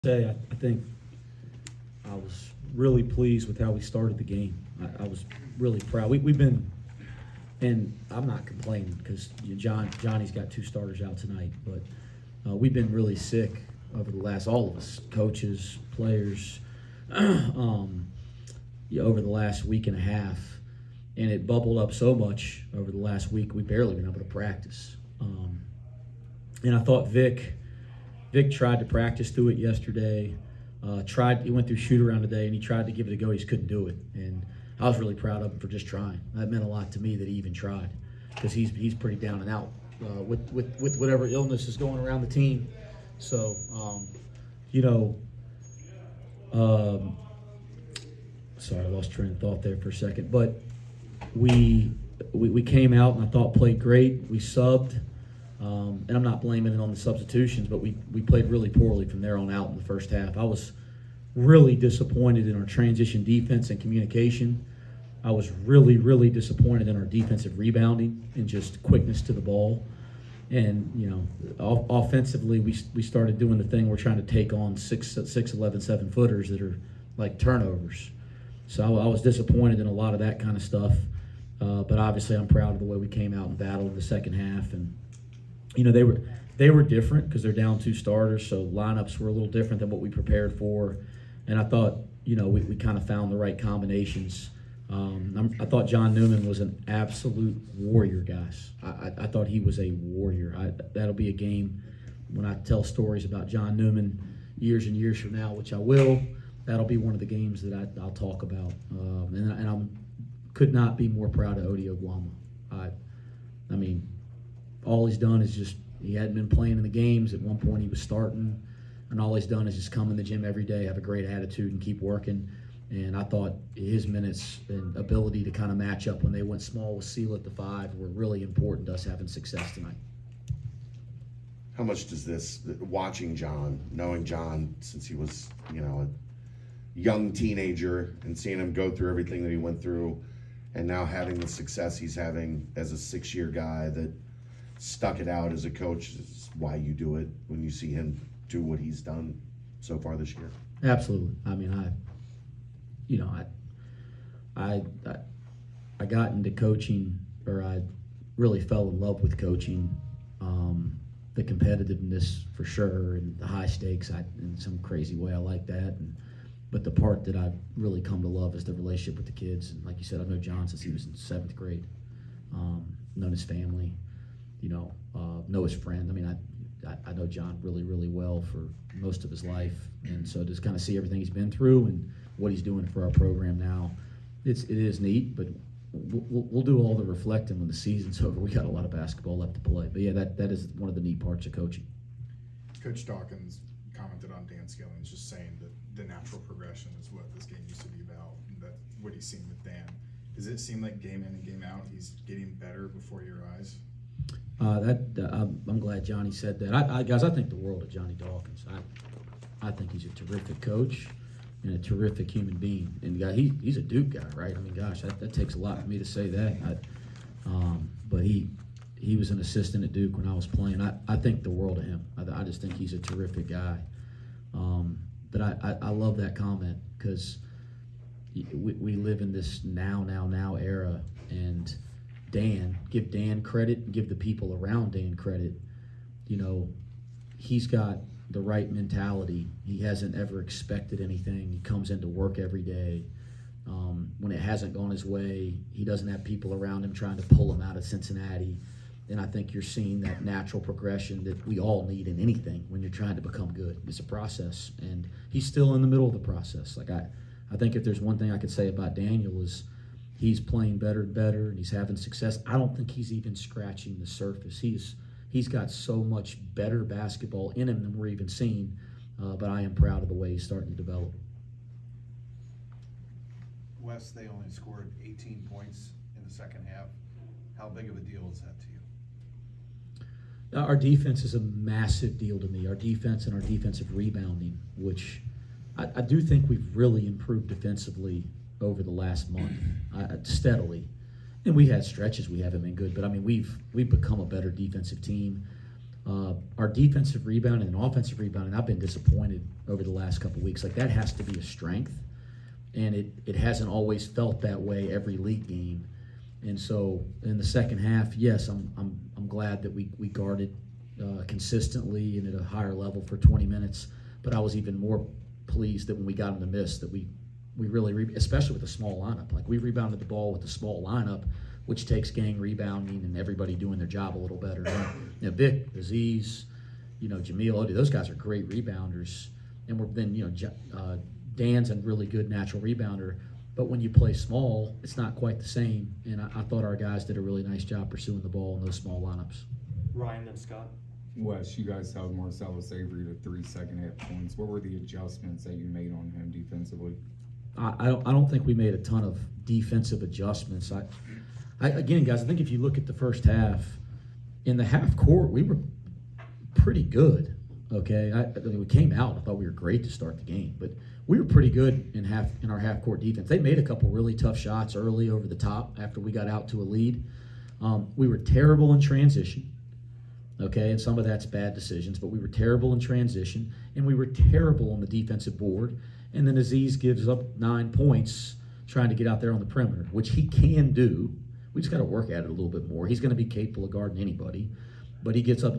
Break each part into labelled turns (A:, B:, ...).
A: I think I was really pleased with how we started the game. I was really proud. We've been, and I'm not complaining because Johnny's got two starters out tonight, but we've been really sick over the last, all of us, coaches, players, over the last week and a half, and it bubbled up so much over the last week we barely been able to practice. And I thought Vic tried to practice through it yesterday. He went through shoot around today, and he tried to give it a go. He just couldn't do it, and I was really proud of him for just trying. That meant a lot to me that he even tried, because he's pretty down and out with whatever illness is going around the team. So, sorry, I lost train of thought there for a second. But we came out and I thought played great. We subbed. And I'm not blaming it on the substitutions, but we played really poorly from there on out in the first half. I was really disappointed in our transition defense and communication. I was really, really disappointed in our defensive rebounding and just quickness to the ball. And, offensively, we started doing the thing we're trying to take on 6'11", 7-footers that are like turnovers. So I was disappointed in a lot of that kind of stuff. But obviously I'm proud of the way we came out and battled in the second half. And they were different because they're down two starters, so lineups were a little different than what we prepared for. And I thought, we kind of found the right combinations. I thought John Newman was an absolute warrior, guys. I thought he was a warrior. That'll be a game when I tell stories about John Newman years and years from now, which I will. That'll be one of the games that I'll talk about. And I could not be more proud of Odi Oguama. I mean, all he's done is he hadn't been playing in the games. At one point he was starting, and all he's done is just come in the gym every day, have a great attitude, and keep working. And I thought his minutes and ability to kind of match up when they went small with Seal at the 5 were really important to us having success tonight.
B: How much does this, watching John, knowing John since he was, a young teenager and seeing him go through everything that he went through, and now having the success he's having as a 6-year guy that stuck it out as a coach, is why you do it when you see him do what he's done so far this year?
A: Absolutely. I mean, I got into coaching, or I really fell in love with coaching. The competitiveness for sure, and the high stakes, in some crazy way I like that. But the part that I've really come to love is the relationship with the kids. And like you said, I've known John since he was in 7th grade. Known his family. Know his friend. I mean, I know John really, really well for most of his life, and so just kind of see everything he's been through and what he's doing for our program now, it is neat. But we'll do all the reflecting when the season's over. We got a lot of basketball left to play. But yeah, that is one of the neat parts of coaching.
C: Coach Dawkins commented on Dan Skilling's just saying that the natural progression is what this game used to be about, and that what he's seen with Dan. Does it seem like game in and game out he's getting better before your eyes?
A: I'm glad Johnny said that. Guys, I think the world of Johnny Dawkins. I think he's a terrific coach and a terrific human being. And he's a Duke guy, right? I mean, gosh, that takes a lot for me to say that. But he was an assistant at Duke when I was playing. I think the world of him. I just think he's a terrific guy. But I love that comment, because we live in this now era, and give Dan credit and give the people around Dan credit. He's got the right mentality. He hasn't ever expected anything. He comes into work every day. When it hasn't gone his way, he doesn't have people around him trying to pull him out of Cincinnati. And I think you're seeing that natural progression that we all need in anything when you're trying to become good. It's a process, and he's still in the middle of the process. Like I think if there's one thing I could say about Daniel is, he's playing better and better, and he's having success. I don't think he's even scratching the surface. He's got so much better basketball in him than we're even seeing, but I am proud of the way he's starting to develop.
D: Wes, they only scored 18 points in the second half. How big of a deal is that to you?
A: Our defense is a massive deal to me. Our defense and our defensive rebounding, which I do think we've really improved defensively over the last month, steadily. And we had stretches we haven't been good, but I mean, we've become a better defensive team. Our defensive rebounding and offensive rebounding, I've been disappointed over the last couple weeks. Like, that has to be a strength, and it hasn't always felt that way every league game. And so in the second half, yes, I'm glad that we guarded consistently and at a higher level for 20 minutes. But I was even more pleased that when we got in the miss, that we really, especially with a small lineup, like we rebounded the ball with a small lineup, which takes gang rebounding and everybody doing their job a little better. Vic, Aziz, Jamil, Odie, those guys are great rebounders. And Dan's a really good natural rebounder. But when you play small, it's not quite the same. And I thought our guys did a really nice job pursuing the ball in those small lineups.
E: Ryan, then Scott.
F: Wes, you guys held Marcellus Avery to 3 second-half points. What were the adjustments that you made on him defensively?
A: I don't think we made a ton of defensive adjustments. Again, guys, I think if you look at the first half, in the half court, we were pretty good. Okay, we came out. I thought we were great to start the game, but we were pretty good in our half court defense. They made a couple really tough shots early over the top after we got out to a lead. We were terrible in transition. Okay, and some of that's bad decisions, but we were terrible in transition, and we were terrible on the defensive board. And then Aziz gives up 9 points trying to get out there on the perimeter, which he can do. We just got to work at it a little bit more. He's going to be capable of guarding anybody, but he gets up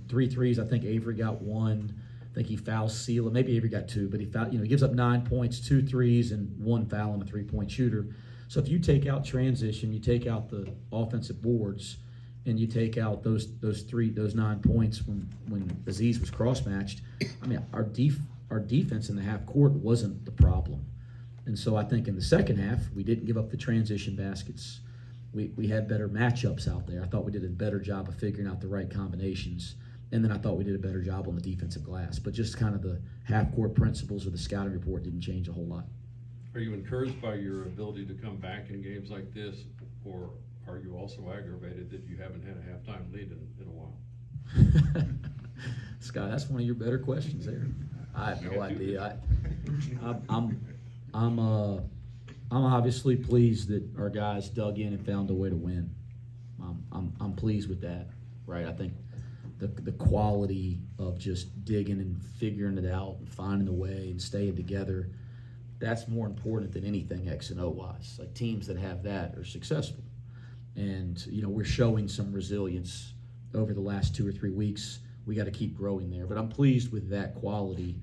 A: 3 threes. I think Avery got 1. I think he fouls Sela. Maybe Avery got 2, but he gives up 9 points, 2 threes, and 1 foul on a 3-point shooter. So if you take out transition, you take out the offensive boards, and you take out those 9 points when Aziz was cross-matched, I mean, our defense in the half court wasn't the problem. And so I think in the second half, we didn't give up the transition baskets. We had better matchups out there. I thought we did a better job of figuring out the right combinations. And then I thought we did a better job on the defensive glass. But just kind of the half-court principles of the scouting report didn't change a whole lot.
G: Are you encouraged by your ability to come back in games like this, or are you also aggravated that you haven't had a halftime lead in a while?
A: Scott, that's one of your better questions there. I have no idea. I'm obviously pleased that our guys dug in and found a way to win. I'm pleased with that, right? I think the quality of just digging and figuring it out and finding a way and staying together, that's more important than anything X and O wise. Like, teams that have that are successful. And, we're showing some resilience over the last 2 or 3 weeks. We got to keep growing there. But I'm pleased with that quality.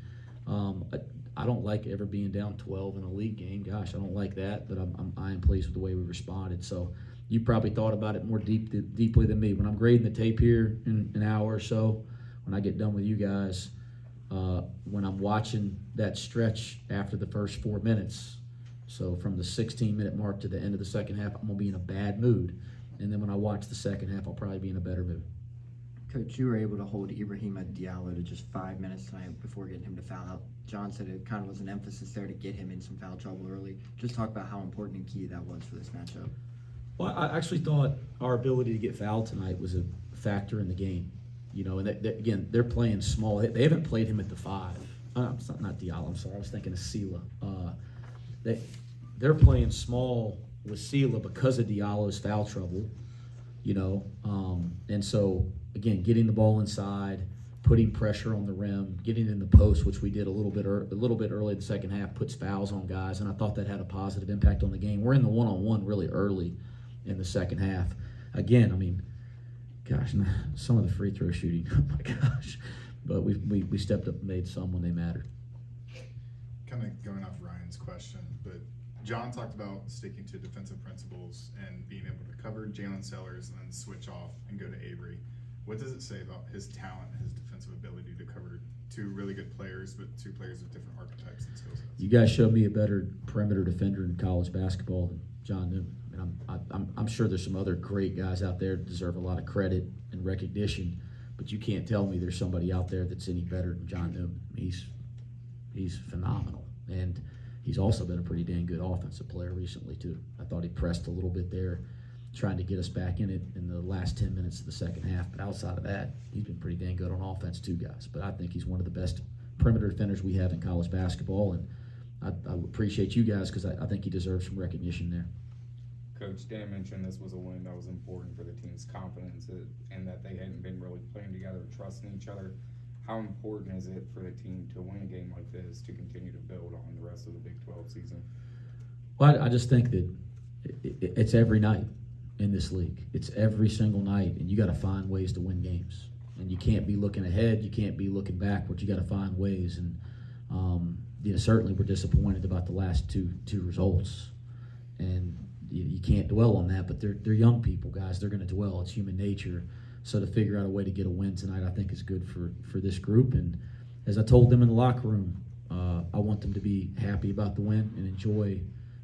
A: I don't like ever being down 12 in a league game. Gosh, I don't like that. But I am pleased with the way we responded. So you probably thought about it more deeply than me. When I'm grading the tape here in an hour or so, when I get done with you guys, when I'm watching that stretch after the first 4 minutes, so from the 16-minute mark to the end of the second half, I'm going to be in a bad mood. And then when I watch the second half, I'll probably be in a better mood.
H: Coach, you were able to hold Ibrahima Diallo to just 5 minutes tonight before getting him to foul out. John said it kind of was an emphasis there to get him in some foul trouble early. Just talk about how important and key that was for this matchup.
A: Well, I actually thought our ability to get fouled tonight was a factor in the game. And again, they're playing small. They haven't played him at the 5. Not Diallo, I'm sorry. I was thinking of Sela. They're playing small with Sela because of Diallo's foul trouble, and so, again, getting the ball inside, putting pressure on the rim, getting in the post, which we did a little bit early in the second half, puts fouls on guys, and I thought that had a positive impact on the game. We're in the one-on-one really early in the second half. Again, I mean, gosh, some of the free throw shooting, oh my gosh. But we stepped up and made some when they mattered.
C: Kind of going off Ryan's question, but John talked about sticking to defensive principles and being able to cover Jalen Sellers and then switch off and go to Avery. What does it say about his talent, his defensive ability to cover 2 really good players, but 2 players with different archetypes and skill sets? You
A: guys showed me a better perimeter defender in college basketball than John Newman. And I'm sure there's some other great guys out there that deserve a lot of credit and recognition, but you can't tell me there's somebody out there that's any better than John Newman. He's phenomenal, and he's also been a pretty dang good offensive player recently too. I thought he pressed a little bit there, trying to get us back in it in the last 10 minutes of the second half. But outside of that, he's been pretty dang good on offense too, guys. But I think he's one of the best perimeter defenders we have in college basketball, and I appreciate you guys because I think he deserves some recognition there.
F: Coach Dan mentioned this was a win that was important for the team's confidence and that they hadn't been really playing together, trusting each other. How important is it for the team to win a game like this to continue to build on the rest of the Big 12 season?
A: Well, I just think that it's every night in this league. It's every single night, and you got to find ways to win games. And you can't be looking ahead. You can't be looking backwards. You got to find ways. And certainly we're disappointed about the last two results. And you can't dwell on that. But they're young people, guys. They're going to dwell. It's human nature. So to figure out a way to get a win tonight, I think is good for this group. And as I told them in the locker room, I want them to be happy about the win and enjoy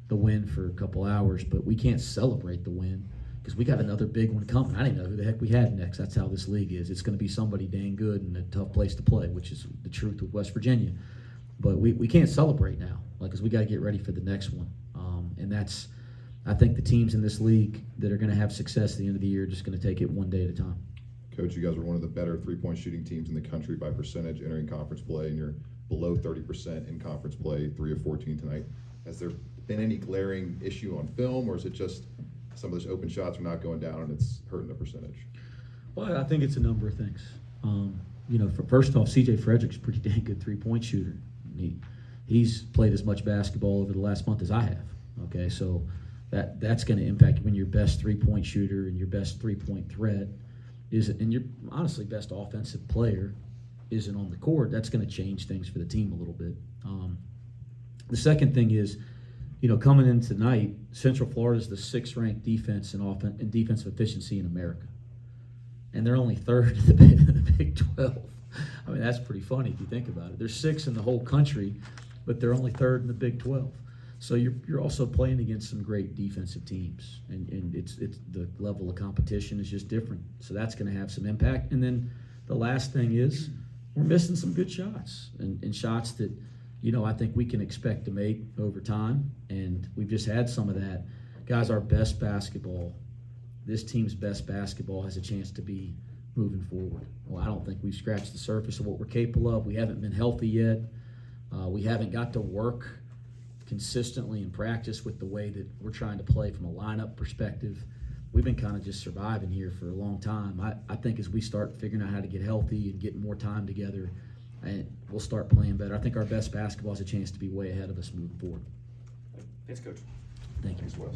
A: the win for a couple hours. But we can't celebrate the win because we got another big one coming. I didn't know who the heck we had next. That's how this league is. It's going to be somebody dang good and a tough place to play, which is the truth with West Virginia. But we can't celebrate now, because we got to get ready for the next one. And that's, I think the teams in this league that are going to have success at the end of the year are just going to take it one day at a time.
E: Coach, you guys were one of the better three-point shooting teams in the country by percentage entering conference play, and you're below 30% in conference play, 3 of 14 tonight. Has there been any glaring issue on film, or is it just some of those open shots are not going down and it's hurting the percentage?
A: Well, I think it's a number of things. First off, C.J. Frederick's a pretty dang good three-point shooter. He's played as much basketball over the last month as I have. Okay, so that's going to impact you when your best three-point shooter and your best three-point threat and your honestly best offensive player isn't on the court. That's going to change things for the team a little bit. The second thing is, coming in tonight, Central Florida is the 6th-ranked defense in defensive efficiency in America, and they're only 3rd in the Big 12. I mean, that's pretty funny if you think about it. They're 6th in the whole country, but they're only 3rd in the Big 12. So you're also playing against some great defensive teams, and it's the level of competition is just different. So that's going to have some impact. And then the last thing is we're missing some good shots and shots that I think we can expect to make over time, and we've just had some of that. Guys, our best basketball, this team's best basketball has a chance to be moving forward. Well, I don't think we've scratched the surface of what we're capable of. We haven't been healthy yet. We haven't got to work consistently in practice with the way that we're trying to play from a lineup perspective. We've been kind of just surviving here for a long time. I think as we start figuring out how to get healthy and get more time together, and we'll start playing better. I think our best basketball has a chance to be way ahead of us moving forward.
I: Thanks, Coach.
A: Thank you.
B: Thanks, Wes.